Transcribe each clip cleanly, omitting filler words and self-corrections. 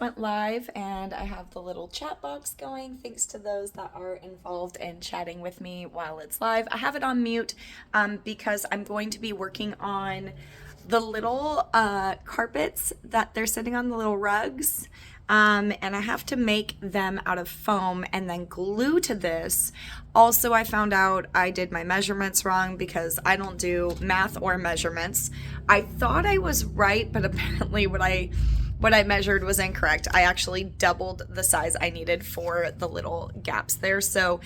went live and I have the little chat box going thanks to those that are involved in chatting with me while it's live. I have it on mute because I'm going to be working on the little carpets that they're sitting on, the little rugs. And I have to make them out of foam and then glue to this. Also, I found out I did my measurements wrong because I don't do math or measurements. I thought I was right, but apparently what I measured was incorrect. I actually doubled the size I needed for the little gaps there. So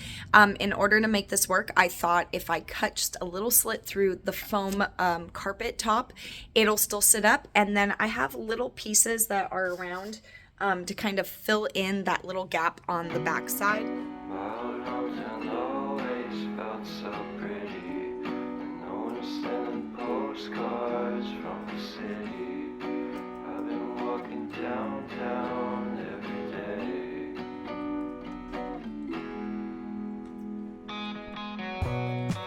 in order to make this work, I thought if I cut just a little slit through the foam carpet top, it'll still sit up. And then I have little pieces that are around to kind of fill in that little gap on the back side. So pretty, and no one's sending postcards from the city. I've been walking downtown every day.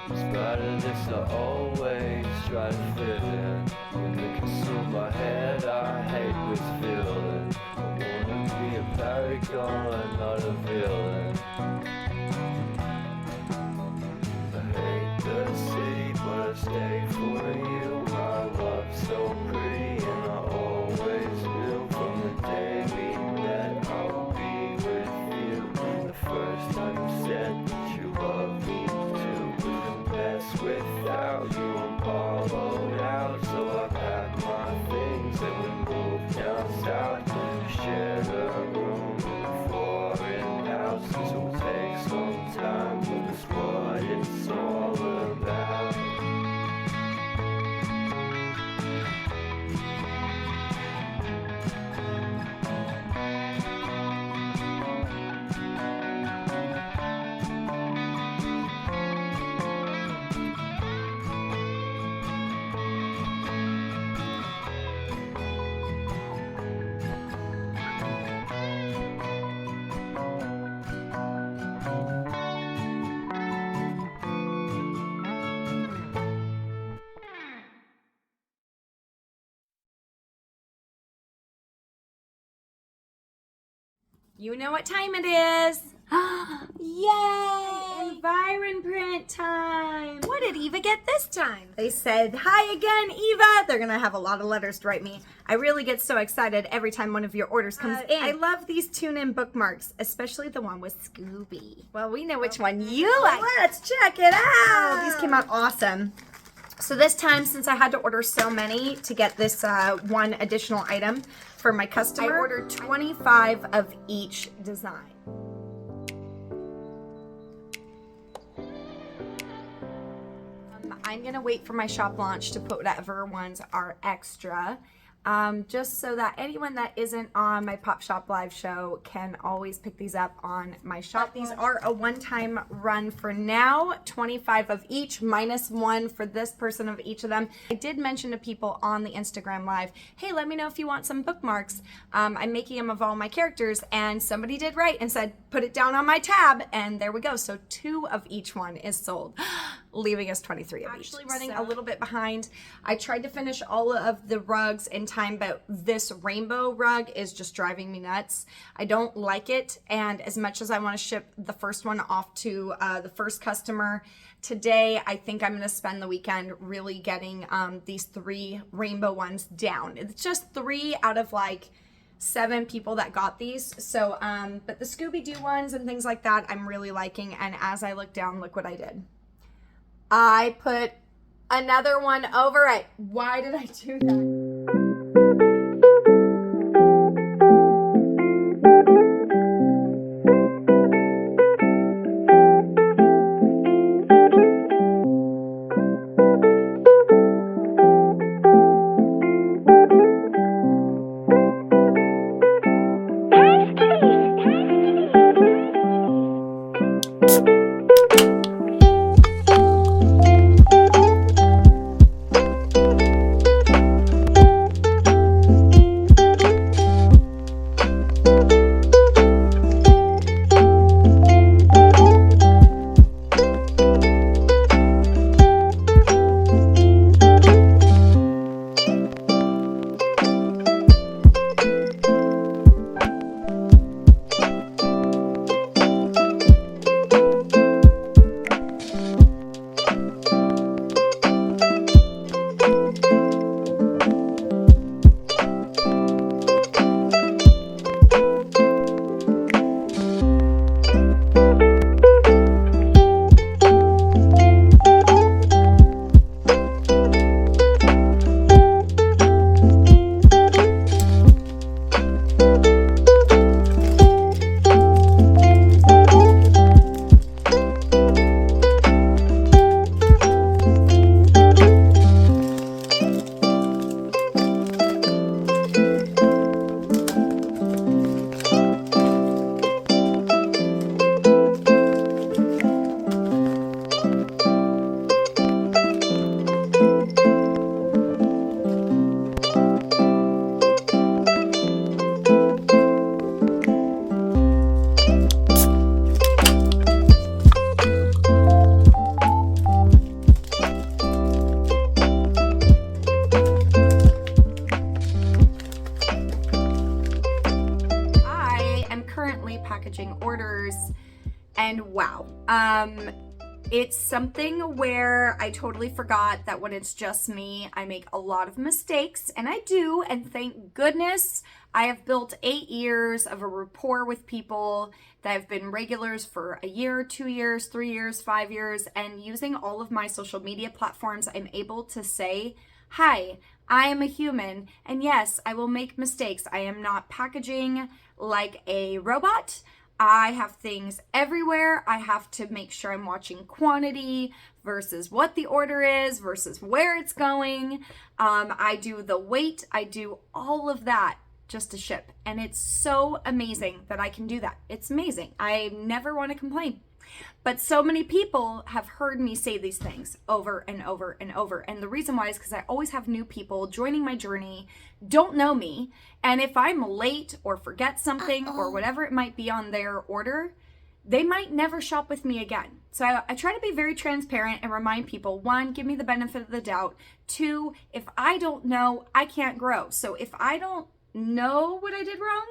Spiders I always try to fit in. When they consume my head, I hate this feeling. I wanna be a paragon, not a villain. The city, but I stay for you. My love's so pretty, and I always knew from the day we met I would be with you. The first time you said that you love me too, couldn't mess without you. I'm hollowed out, so I packed my things and we moved down south. We shared a room in a foreign house, so it takes some time, but it's what it's all about. You know what time it is. Yay! Environ print time. What did Eva get this time? They said, hi again, Eva. They're going to have a lot of letters to write me. I really get so excited every time one of your orders comes in. I love these tune-in bookmarks, especially the one with Scooby. Well, we know which one you like. Let's check it out. These came out awesome. So this time, since I had to order so many to get this one additional item for my customer, I ordered 25 of each design. I'm gonna wait for my shop launch to put whatever ones are extra. Just so that anyone that isn't on my Pop Shop Live show can always pick these up on my shop. These are a one-time run for now, 25 of each, minus one for this person of each of them. I did mention to people on the Instagram Live, hey, let me know if you want some bookmarks. I'm making them of all my characters, and somebody did write and said, put it down on my tab, and there we go. So 2 of each one is sold, leaving us 23 of each. Actually running a little bit behind. I tried to finish all of the rugs in time, but this rainbow rug is just driving me nuts. I don't like it, and as much as I want to ship the first one off to the first customer today, I think I'm going to spend the weekend really getting these 3 rainbow ones down. It's just 3 out of like 7 people that got these. So, but the Scooby-Doo ones and things like that, I'm really liking. And as I look down, look what I did. I put another one over it. Why did I do that? wow. It's something where I totally forgot that when it's just me, I make a lot of mistakes, and I do, and thank goodness I have built 8 years of a rapport with people that have been regulars for a year, 2 years, 3 years, 5 years, and using all of my social media platforms, I'm able to say, hi, I am a human, and yes, I will make mistakes. I am not packaging like a robot. I have things everywhere. I have to make sure I'm watching quantity versus what the order is versus where it's going. I do the weight. I do all of that just to ship. And it's so amazing that I can do that. It's amazing. I never want to complain. But so many people have heard me say these things over and over and over. And the reason why is because I always have new people joining my journey, don't know me. And if I'm late or forget something or whatever it might be on their order, they might never shop with me again. So I try to be very transparent and remind people, 1, give me the benefit of the doubt. 2, if I don't know, I can't grow. So if I don't know what I did wrong,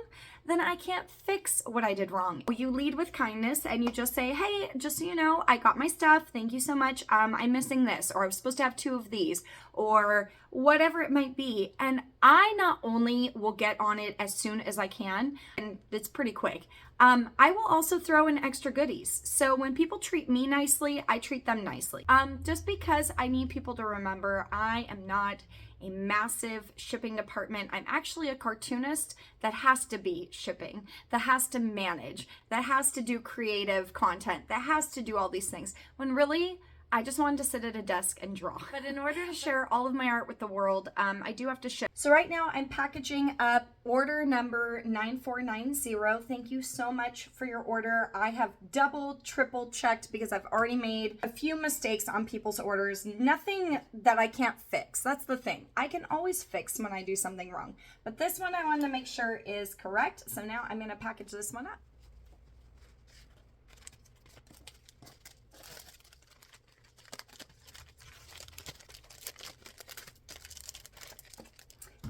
then I can't fix what I did wrong. You lead with kindness and you just say, hey, just so you know, I got my stuff. Thank you so much. I'm missing this, or I was supposed to have 2 of these, or whatever it might be. And I not only will get on it as soon as I can, and it's pretty quick, I will also throw in extra goodies. So when people treat me nicely, I treat them nicely. Just because I need people to remember I am not a massive shipping department. I'm actually a cartoonist that has to be shipping, that has to manage, that has to do creative content, that has to do all these things. When really, I just wanted to sit at a desk and draw. But in order to share all of my art with the world, I do have to ship. So right now I'm packaging up order number 9490. Thank you so much for your order. I have double, triple checked because I've already made a few mistakes on people's orders. Nothing that I can't fix. That's the thing. I can always fix when I do something wrong. But this one I wanted to make sure is correct. So now I'm going to package this one up.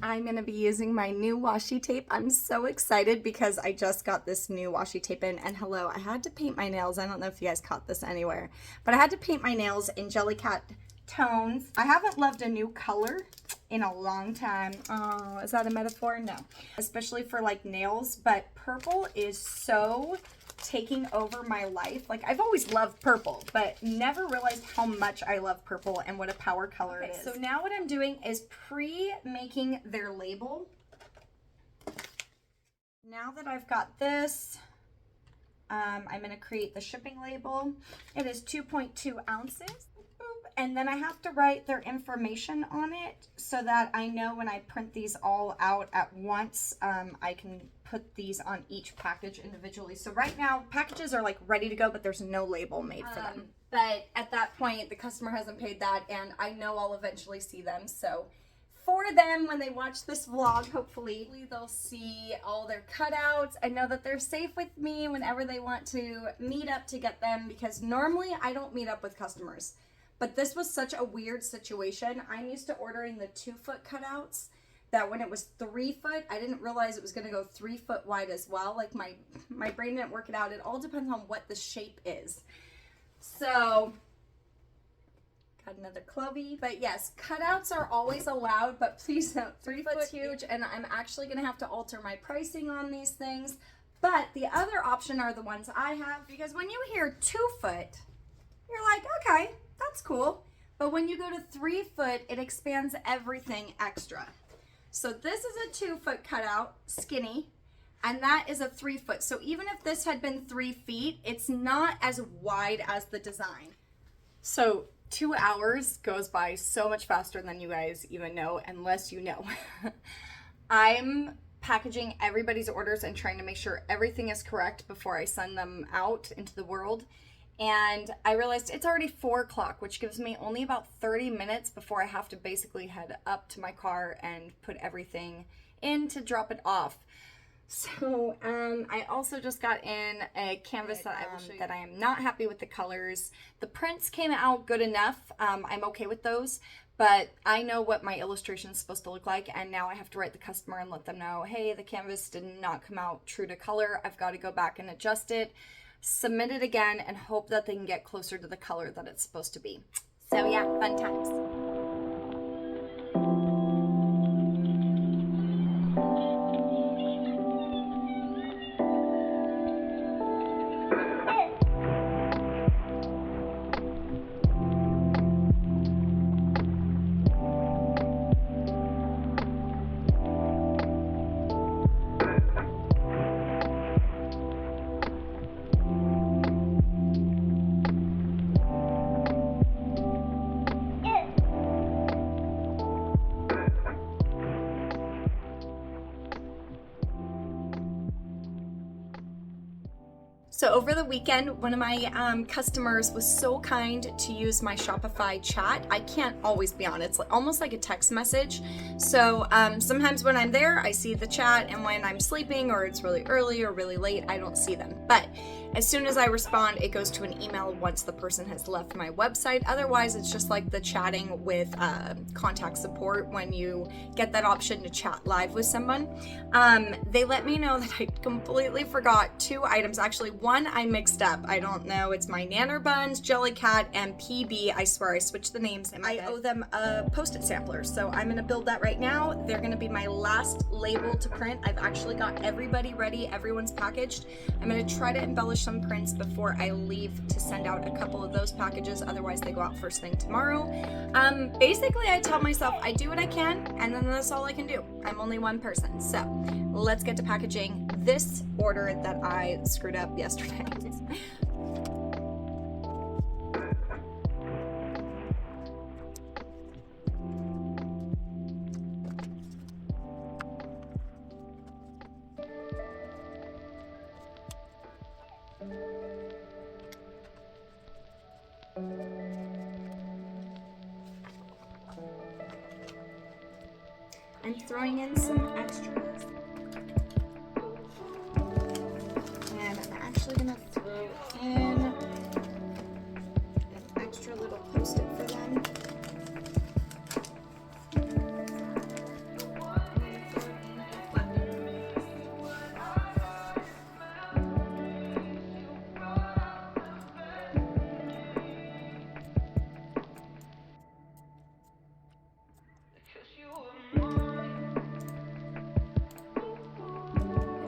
I'm going to be using my new washi tape. I'm so excited because I just got this new washi tape in. And hello, I had to paint my nails. I don't know if you guys caught this anywhere, but I had to paint my nails in Jellycat tones. I haven't loved a new color in a long time. Oh, is that a metaphor? No. Especially for like nails, but purple is so taking over my life. Like, I've always loved purple, but never realized how much I love purple and what a power color it is. So now what I'm doing is pre-making their label. Now that I've got this, I'm going to create the shipping label. It is 2.2 ounces. And then I have to write their information on it so that I know when I print these all out at once, I can put these on each package individually. So right now, packages are like ready to go, but there's no label made for them. But at that point, the customer hasn't paid that, and I know I'll eventually see them. So for them, when they watch this vlog, hopefully they'll see all their cutouts. I know that they're safe with me whenever they want to meet up to get them, because normally I don't meet up with customers. But this was such a weird situation. I'm used to ordering the 2-foot cutouts that when it was 3 foot, I didn't realize it was gonna go 3 foot wide as well. Like my brain didn't work it out. It all depends on what the shape is. So, got another Clovey. But yes, cutouts are always allowed, but please note, 3 foot's huge, and I'm actually gonna have to alter my pricing on these things. But the other option are the ones I have, because when you hear 2 foot, you're like, okay, that's cool. But when you go to 3 foot, it expands everything extra. So this is a 2 foot cutout, skinny, and that is a 3 foot. So even if this had been 3 feet, it's not as wide as the design. So 2 hours goes by so much faster than you guys even know, unless you know. I'm packaging everybody's orders and trying to make sure everything is correct before I send them out into the world. And I realized it's already 4 o'clock, which gives me only about 30 minutes before I have to basically head up to my car and put everything in to drop it off. So I also just got in a canvas that I am not happy with the colors. The prints came out good enough. I'm okay with those, but I know what my illustration is supposed to look like, and now I have to write the customer and let them know, hey, the canvas did not come out true to color. I've got to go back and adjust it. submit it again, and hope that they can get closer to the color that it's supposed to be. So yeah, fun times. So over the weekend, one of my customers was so kind to use my Shopify chat. I can't always be on. It's almost like a text message. So sometimes when I'm there, I see the chat, and when I'm sleeping or it's really early or really late, I don't see them. But as soon as I respond, it goes to an email once the person has left my website. Otherwise, it's just like the chatting with contact support when you get that option to chat live with someone. They let me know that I completely forgot 2 items. Actually, one I mixed up. I don't know. It's my Nanner Buns, Jellycat, and PB. I swear I switched the names. I owe them a Post-it sampler, so I'm gonna build that right now. They're gonna be my last label to print. I've actually got everybody ready. Everyone's packaged. I'm gonna try to embellish some prints before I leave to send out a couple of those packages. Otherwise, they go out first thing tomorrow. Basically, I tell myself I do what I can, and then that's all I can do. I'm only one person, so let's get to packaging this order that I screwed up yesterday. I'm throwing in some extras. And I'm actually gonna throw in an extra little Post-it for them.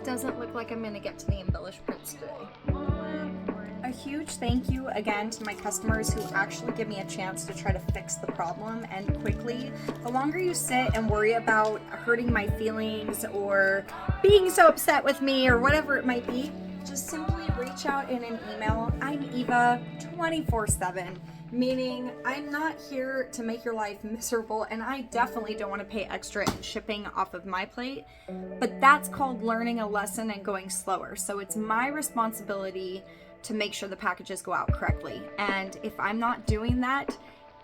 Doesn't look like I'm gonna get to the embellished prints today. A huge thank you again to my customers who actually give me a chance to try to fix the problem, and quickly. The longer you sit and worry about hurting my feelings or being so upset with me or whatever it might be, just simply reach out in an email. I'm Eva 24/7. Meaning I'm not here to make your life miserable, and I definitely don't want to pay extra in shipping off of my plate, but that's called learning a lesson and going slower. So it's my responsibility to make sure the packages go out correctly. And if I'm not doing that,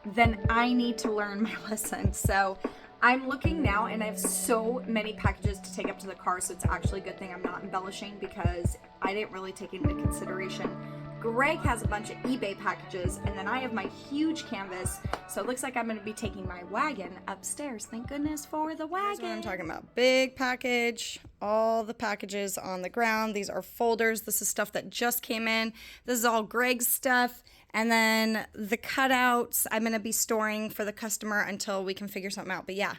then I need to learn my lesson. So I'm looking now, and I have so many packages to take up to the car, so it's actually a good thing I'm not embellishing because I didn't really take it into consideration. Greg has a bunch of eBay packages, and then I have my huge canvas, so it looks like I'm going to be taking my wagon upstairs. Thank goodness for the wagon. That's what I'm talking about. Big package, all the packages on the ground. These are folders. This is stuff that just came in. This is all Greg's stuff. And then the cutouts I'm going to be storing for the customer until we can figure something out. But yeah,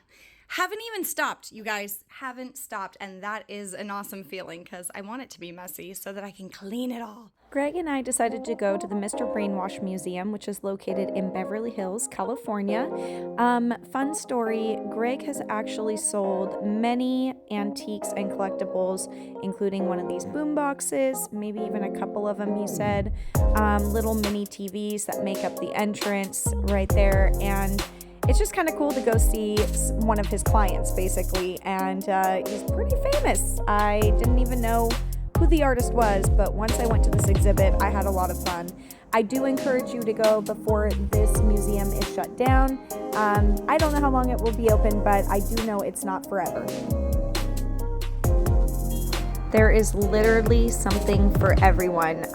haven't even stopped, you guys. Haven't stopped. And that is an awesome feeling because I want it to be messy so that I can clean it all. Greg and I decided to go to the Mr. Brainwash Museum, which is located in Beverly Hills, California. Fun story, Greg has actually sold many antiques and collectibles, including one of these boom boxes, maybe even a couple of them, he said, little mini TVs that make up the entrance right there, and it's just kind of cool to go see one of his clients, basically, and he's pretty famous. I didn't even know who the artist was, but once I went to this exhibit, I had a lot of fun. I do encourage you to go before this museum is shut down. I don't know how long it will be open, but I do know it's not forever. There is literally something for everyone.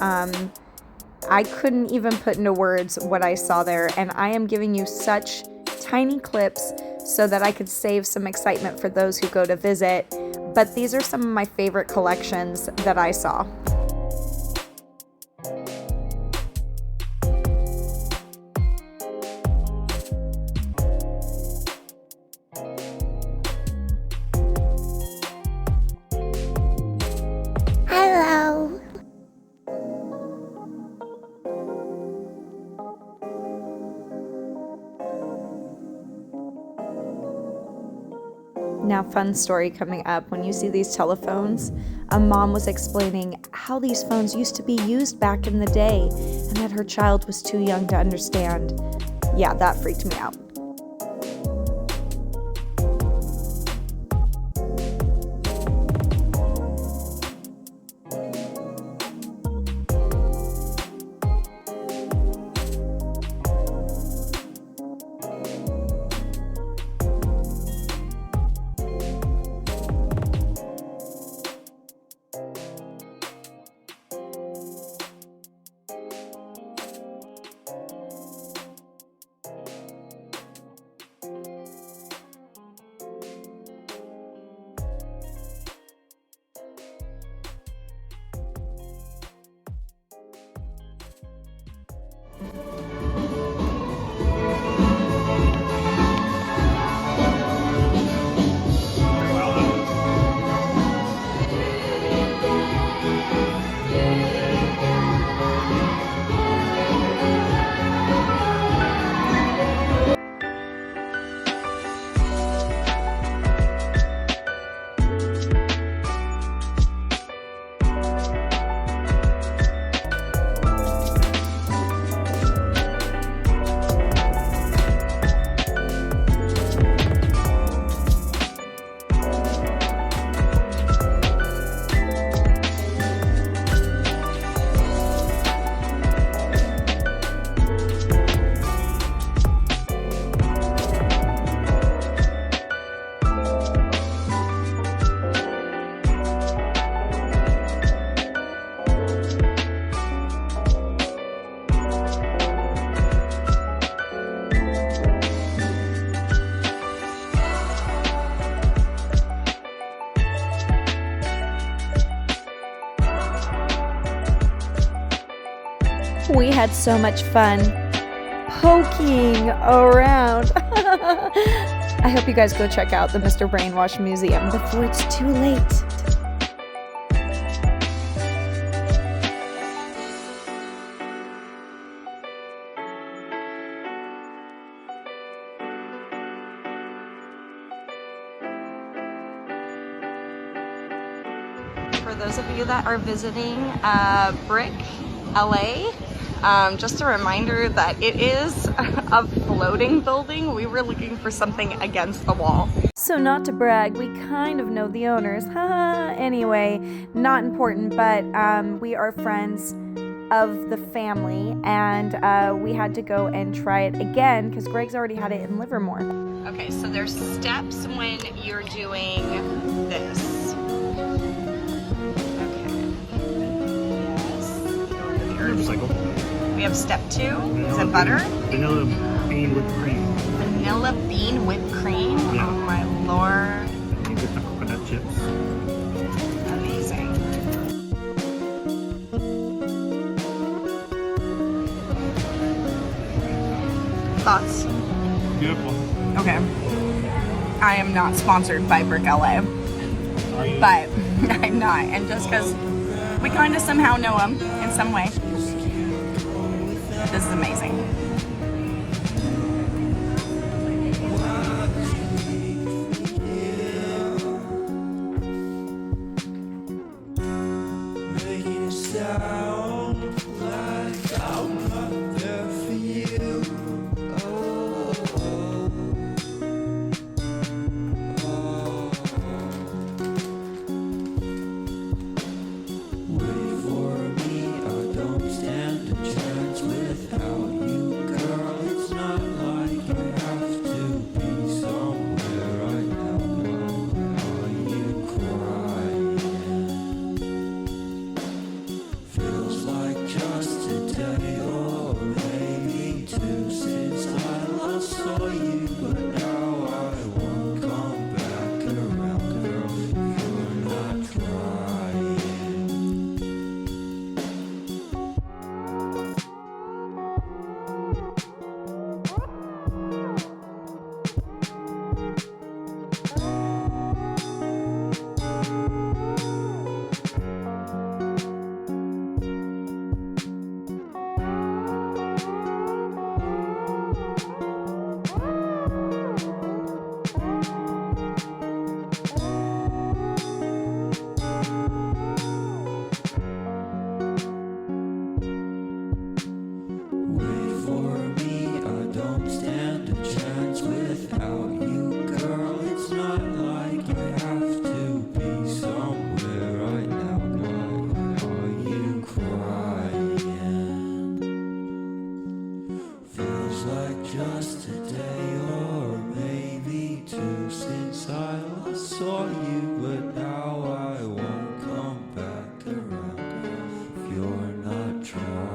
I couldn't even put into words what I saw there, and I am giving you such tiny clips so that I could save some excitement for those who go to visit. But these are some of my favorite collections that I saw. Now, fun story coming up. When you see these telephones, a mom was explaining how these phones used to be used back in the day and that her child was too young to understand. Yeah, that freaked me out. We had so much fun poking around. I hope you guys go check out the Mr. Brainwash Museum before it's too late. For those of you that are visiting Brique, LA, just a reminder that it is a floating building. We were looking for something against the wall. So not to brag, we kind of know the owners. Anyway, not important, but we are friends of the family, and we had to go and try it again because Greg's already had it in Livermore. Okay, so there's steps when you're doing this. We have step 2. Is it butter? Vanilla bean whipped cream. Vanilla bean whipped cream? Yeah. Oh my lord. And you get the coconut chips. Amazing. Thoughts? Beautiful. Okay. I am not sponsored by Brique LA. But I'm not. And just because we kind of somehow know them in some way. This is amazing. Making it sound like I'm not there for you. Wait for me, I don't stand a chance without you. just a day or maybe two since I last saw you, but now I won't come back around if you're not trying.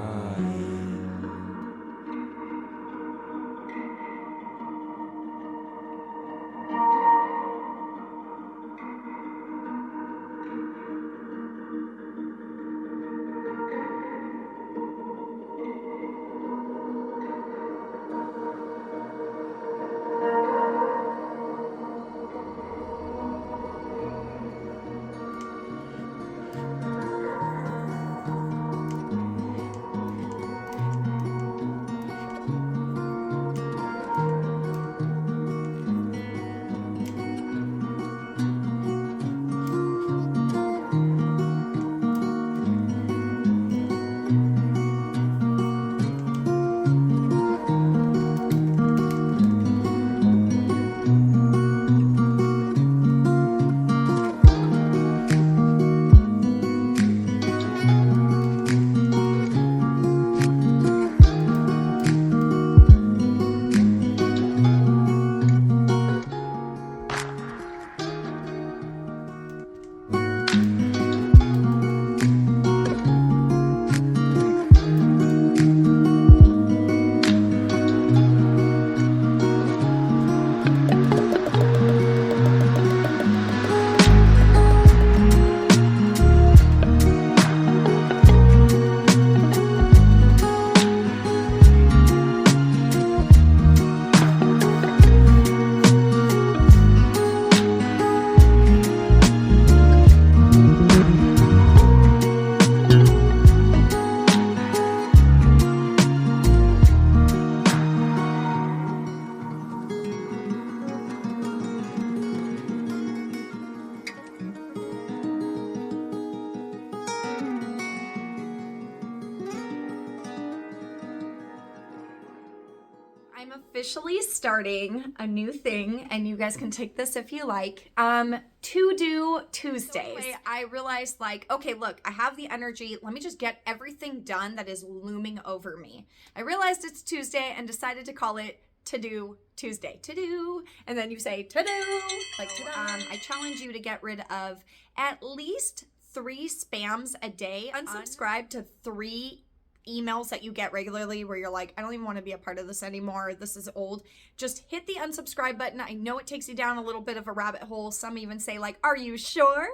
I'm officially starting a new thing, and you guys can take this if you like. To-do Tuesdays. So I realized, like, okay, look, I have the energy. Let me just get everything done that is looming over me. I realized it's Tuesday and decided to call it To-Do Tuesday. To-do. And then you say to-do. Like, I challenge you to get rid of at least 3 spams a day. Unsubscribe to 3 emails that you get regularly where you're like, I don't even want to be a part of this anymore. This is old. Just hit the unsubscribe button. I know it takes you down a little bit of a rabbit hole. Some even say like, are you sure?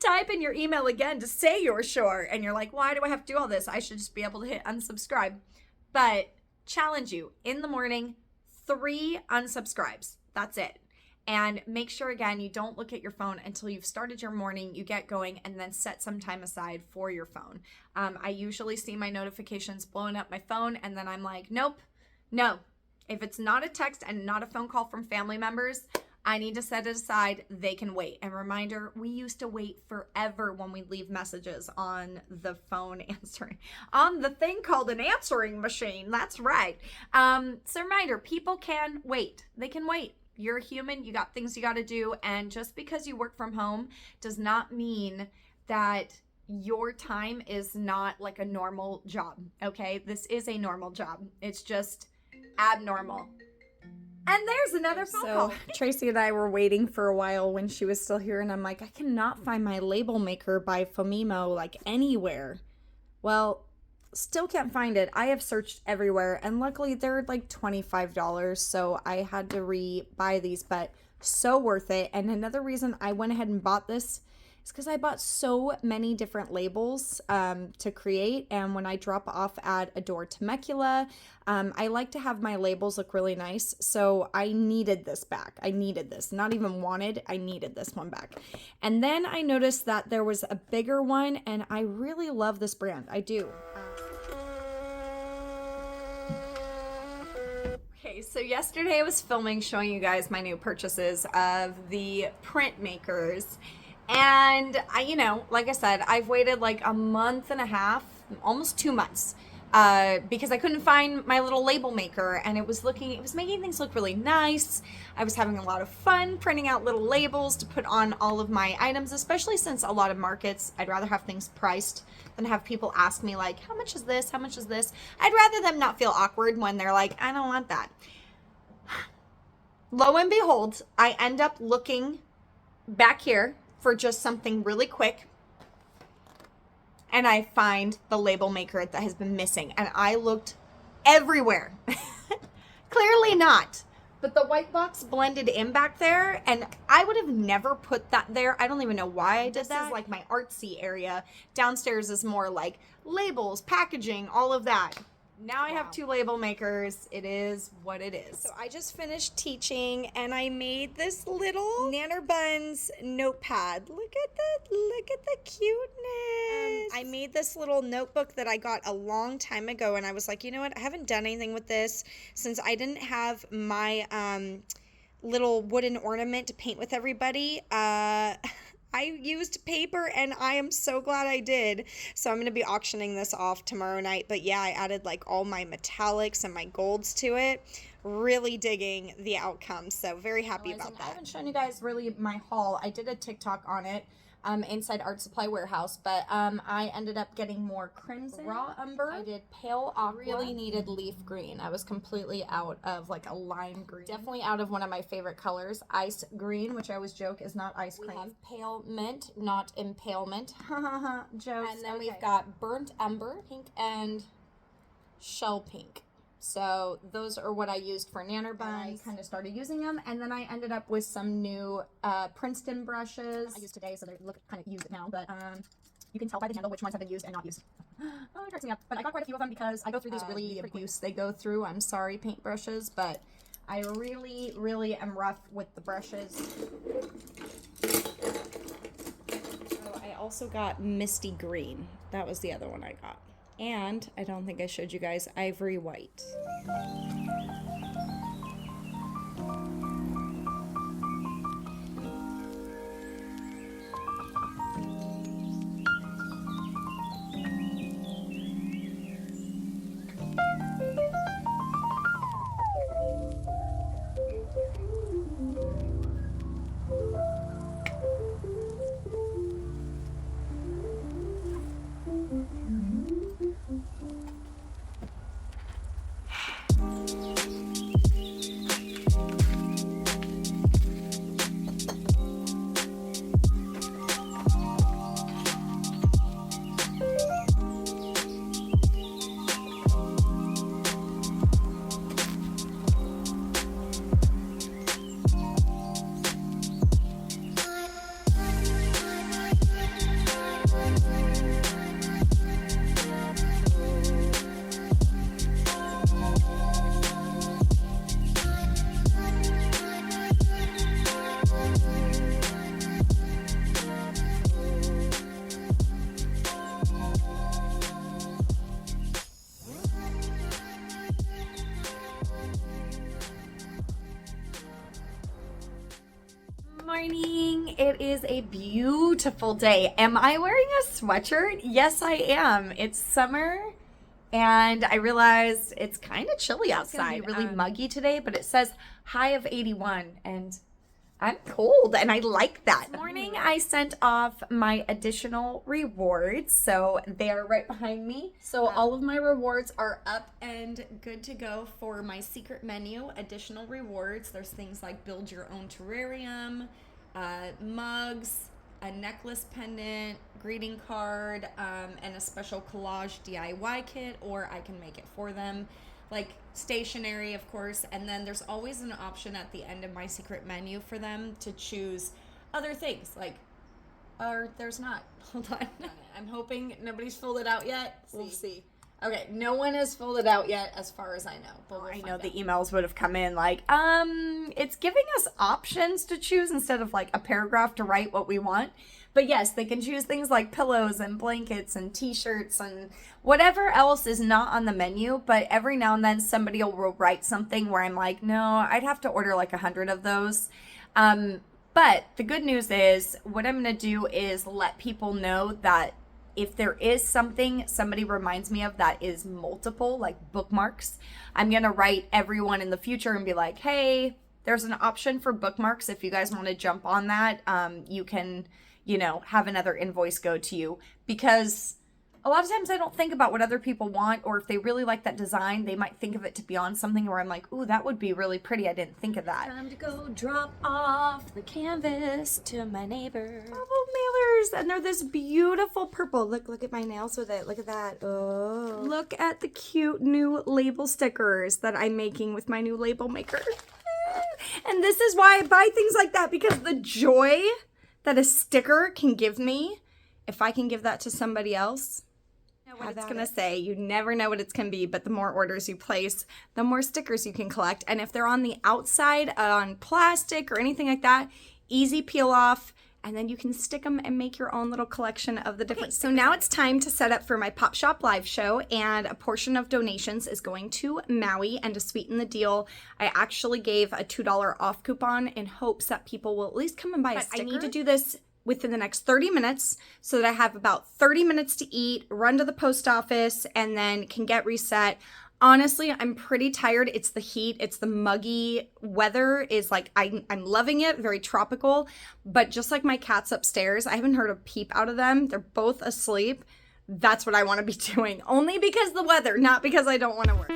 Type in your email again to say you're sure. And you're like, why do I have to do all this? I should just be able to hit unsubscribe. But challenge you in the morning, 3 unsubscribes. That's it. And make sure, again, you don't look at your phone until you've started your morning, you get going, and then set some time aside for your phone. I usually see my notifications blowing up my phone, and then I'm like, nope, no. If it's not a text and not a phone call from family members, I need to set it aside. They can wait. And reminder, we used to wait forever when we leave messages on the phone answering, on the thing called an answering machine. That's right. So reminder, people can wait. They can wait. You're a human, you got things you got to do, and just because you work from home does not mean that your time is not like a normal job, okay? This is a normal job. It's just abnormal. And there's another phone call. Tracy and I were waiting for a while when she was still here, and I'm like, I cannot find my label maker by Phomemo like anywhere. Well, still can't find it. I have searched everywhere, and luckily they're like $25, so I had to re-buy these, but so worth it. And another reason I went ahead and bought this is because I bought so many different labels to create, and when I drop off at Adore Temecula, I like to have my labels look really nice, so I needed this back. I needed this. Not even wanted, I needed this one back. And then I noticed that there was a bigger one, and I really love this brand. I do. Okay, so yesterday I was filming showing you guys my new purchases of the printmakers. And I, like I said, I've waited like a month and a half, almost 2 months, because I couldn't find my little label maker, and it was making things look really nice. I was having a lot of fun printing out little labels to put on all of my items, especially since a lot of markets, I'd rather have things priced than have people ask me like, how much is this? How much is this? I'd rather them not feel awkward when they're like, I don't want that. lo and behold, I end up looking back here for just something really quick. And I find the label maker that has been missing. And I looked everywhere. Clearly not. But the white box blended in back there, and I would have never put that there. I don't even know why I did that. This is like my artsy area. Downstairs is more like labels, packaging, all of that. Now I have 2 label makers. It is what it is. So I just finished teaching, and I made this little Nanner Buns notepad. Look at that. Look at the cuteness. I made this little notebook that I got a long time ago, and I was like, you know what? I haven't done anything with this since I didn't have my little wooden ornament to paint with everybody. I used paper, and I am so glad I did. So I'm going to be auctioning this off tomorrow night. But yeah, I added like all my metallics and my golds to it. Really digging the outcome. So very happy about that. I haven't shown you guys really my haul. I did a TikTok on it. Inside Art Supply Warehouse, but I ended up getting more crimson, raw umber. I did pale aqua. Really needed leaf green. I was completely out of like a lime green. Definitely out of one of my favorite colors, ice green, which I always joke is not ice cream. We have pale mint, not impalement. Jokes. And then we've got burnt umber, pink, and shell pink. So those are what I used for Nanner Buns. I kind of started using them, and then I ended up with some new Princeton brushes. I used today, so they look kind of used now, but you can tell by the handle which ones have been used and not used. Oh, it cracks me up. But I got quite a few of them because I go through these really abuse they go through. I'm sorry, paintbrushes, but I really, really am rough with the brushes. Oh, I also got Misty Green. That was the other one I got. And I don't think I showed you guys Ivory White. Morning. It is a beautiful day. Am I wearing a sweatshirt? Yes, I am. It's summer, and I realized it's kind of chilly outside. It's gonna be really muggy today, but it says high of 81, and I'm cold, and I like that. This morning, I sent off my additional rewards, so they are right behind me. So all of my rewards are up and good to go for my secret menu. Additional rewards. There's things like build your own terrarium, mugs, a necklace pendant, greeting card, and a special collage DIY kit, or I can make it for them. Like stationery, of course, and then there's always an option at the end of my secret menu for them to choose other things, like, or there's not. Hold on. I'm hoping nobody's filled it out yet. We'll see. Okay, no one has filled it out yet as far as I know. But I know the emails would have come in like, it's giving us options to choose instead of like a paragraph to write what we want. But yes, they can choose things like pillows and blankets and t-shirts and whatever else is not on the menu. But every now and then somebody will write something where I'm like, no, I'd have to order like 100 of those. But the good news is what I'm going to do is let people know that if there is something somebody reminds me of that is multiple, like bookmarks, I'm going to write everyone in the future and be like, hey, there's an option for bookmarks. If you guys want to jump on that, you can, have another invoice go to you, because a lot of times I don't think about what other people want, or if they really like that design, they might think of it to be on something where I'm like, ooh, that would be really pretty. I didn't think of that. Time to go drop off the canvas to my neighbor. Purple mailers, and they're this beautiful purple. Look at my nails with it. Look at that. Oh. Look at the cute new label stickers that I'm making with my new label maker. And this is why I buy things like that, because the joy that a sticker can give me, if I can give that to somebody else, what it's gonna say. You never know what it's gonna be, but the more orders you place, the more stickers you can collect. And if they're on the outside on plastic or anything like that, easy peel off, and then you can stick them and make your own little collection of the different. So now it's time to set up for my Pop Shop live show, and a portion of donations is going to Maui. And to sweeten the deal, I actually gave a $2 off coupon in hopes that people will at least come and buy a sticker. I need to do this within the next 30 minutes so that I have about 30 minutes to eat, run to the post office, and then can get reset. Honestly, I'm pretty tired. It's the heat. It's the muggy weather is like, I'm loving it, very tropical. But just like my cats upstairs, I haven't heard a peep out of them. They're both asleep. That's what I want to be doing. Only because the weather, not because I don't want to work.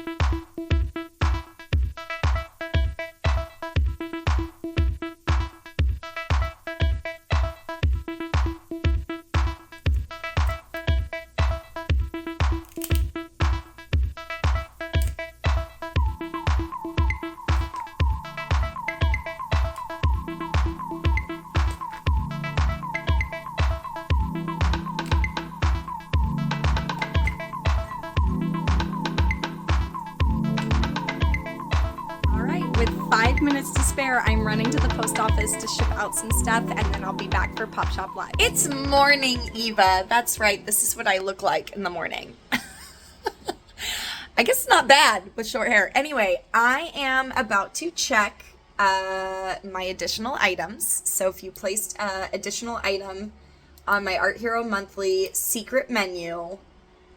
With 5 minutes to spare, I'm running to the post office to ship out some stuff, and then I'll be back for Pop Shop Live. It's morning, Eva. That's right. This is what I look like in the morning. I guess it's not bad with short hair. Anyway, I am about to check my additional items. So if you placed additional item on my Art Hero Monthly secret menu,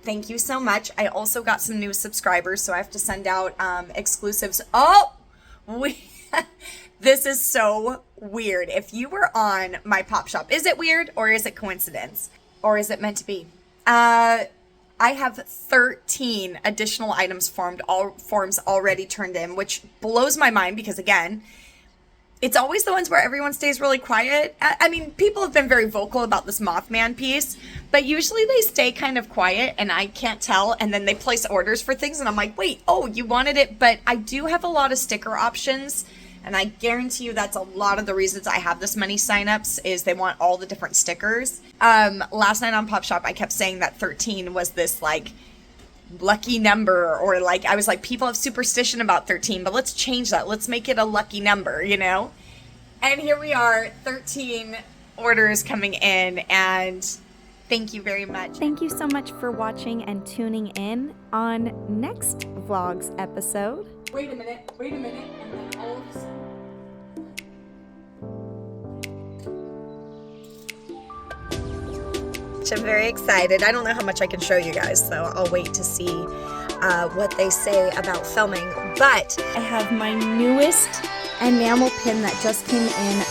thank you so much. I also got some new subscribers, so I have to send out exclusives. Oh! This is so weird. If you were on my Pop Shop, is it weird or is it coincidence or is it meant to be? I have 13 additional items forms already turned in, which blows my mind because again, it's always the ones where everyone stays really quiet. I mean, people have been very vocal about this Mothman piece, but usually they stay kind of quiet and I can't tell. And then they place orders for things and I'm like, wait, oh, you wanted it. But I do have a lot of sticker options. And I guarantee you that's a lot of the reasons I have this many signups is they want all the different stickers. Last night on Pop Shop, I kept saying that 13 was this like lucky number, or like I was like, people have superstition about 13, but let's change that. Let's make it a lucky number, you know? And here we are, 13 orders coming in, and thank you very much. Thank you so much for watching and tuning in on next vlog's episode. Wait a minute, and then all of a sudden. I'm very excited. I don't know how much I can show you guys, so I'll wait to see what they say about filming. But I have my newest enamel pin that just came in